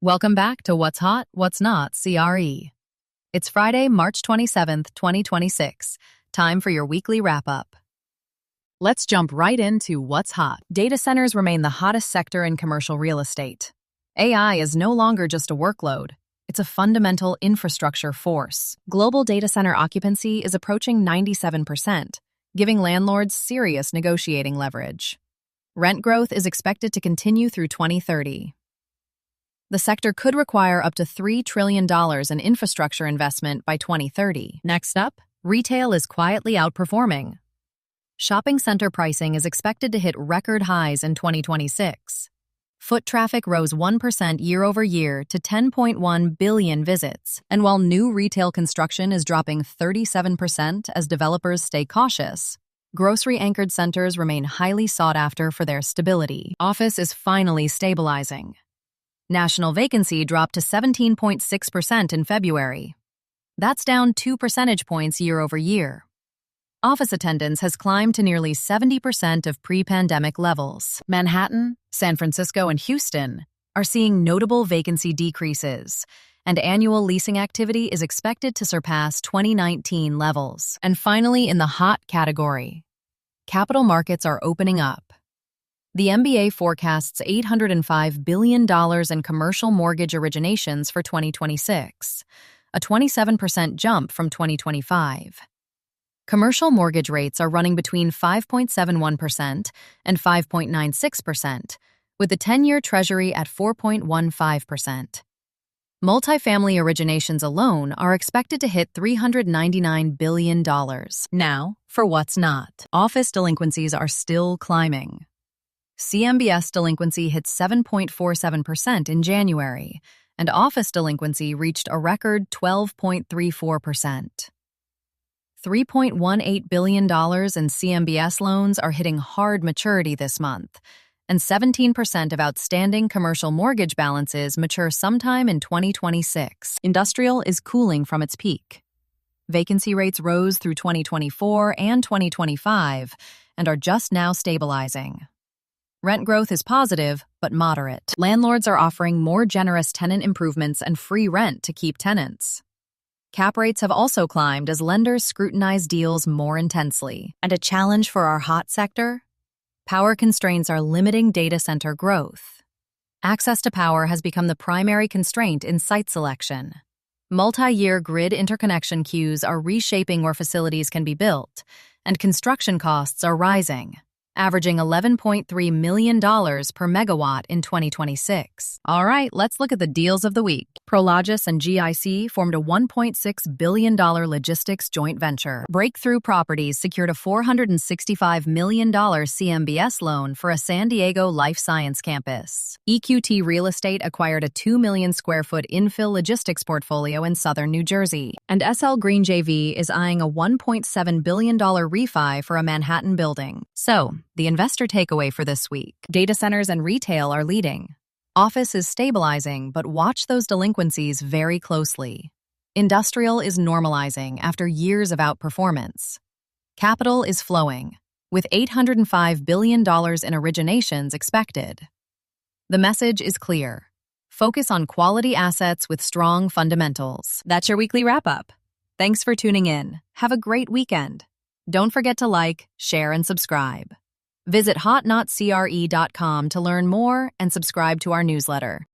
Welcome back to What's Hot, What's Not CRE. It's Friday, March 27th, 2026. Time for your weekly wrap-up. Let's jump right into what's hot. Data centers remain the hottest sector in commercial real estate. AI is no longer just a workload. It's a fundamental infrastructure force. Global data center occupancy is approaching 97%, giving landlords serious negotiating leverage. Rent growth is expected to continue through 2030. The sector could require up to $3 trillion in infrastructure investment by 2030. Next up, retail is quietly outperforming. Shopping center pricing is expected to hit record highs in 2026. Foot traffic rose 1% year-over-year to 10.1 billion visits, and while new retail construction is dropping 37% as developers stay cautious, grocery-anchored centers remain highly sought after for their stability. Office is finally stabilizing. National vacancy dropped to 17.6% in February. That's down 2 percentage points year-over-year. Office attendance has climbed to nearly 70% of pre-pandemic levels. Manhattan, San Francisco, and Houston are seeing notable vacancy decreases, and annual leasing activity is expected to surpass 2019 levels. And finally, in the hot category, capital markets are opening up. The MBA forecasts $805 billion in commercial mortgage originations for 2026, a 27% jump from 2025. Commercial mortgage rates are running between 5.71% and 5.96%, with the 10-year Treasury at 4.15%. Multifamily originations alone are expected to hit $399 billion. Now, for what's not. Office delinquencies are still climbing. CMBS delinquency hit 7.47% in January, and office delinquency reached a record 12.34%. $3.18 billion in CMBS loans are hitting hard maturity this month, and 17% of outstanding commercial mortgage balances mature sometime in 2026. Industrial is cooling from its peak. Vacancy rates rose through 2024 and 2025 and are just now stabilizing. Rent growth is positive, but moderate. Landlords are offering more generous tenant improvements and free rent to keep tenants. Cap rates have also climbed as lenders scrutinize deals more intensely. And a challenge for our hot sector? Power constraints are limiting data center growth. Access to power has become the primary constraint in site selection. Multi-year grid interconnection queues are reshaping where facilities can be built, and construction costs are rising, averaging $11.3 million per megawatt in 2026. All right, let's look at the deals of the week. Prologis and GIC formed a $1.6 billion logistics joint venture. Breakthrough Properties secured a $465 million CMBS loan for a San Diego life science campus. EQT Real Estate acquired a 2 million square foot infill logistics portfolio in southern New Jersey. And SL Green JV is eyeing a $1.7 billion refi for a Manhattan building. So, the investor takeaway for this week: data centers and retail are leading. Office is stabilizing, but watch those delinquencies very closely. Industrial is normalizing after years of outperformance. Capital is flowing, with $805 billion in originations expected. The message is clear. Focus on quality assets with strong fundamentals. That's your weekly wrap-up. Thanks for tuning in. Have a great weekend. Don't forget to like, share, and subscribe. Visit hotnotcre.com to learn more and subscribe to our newsletter.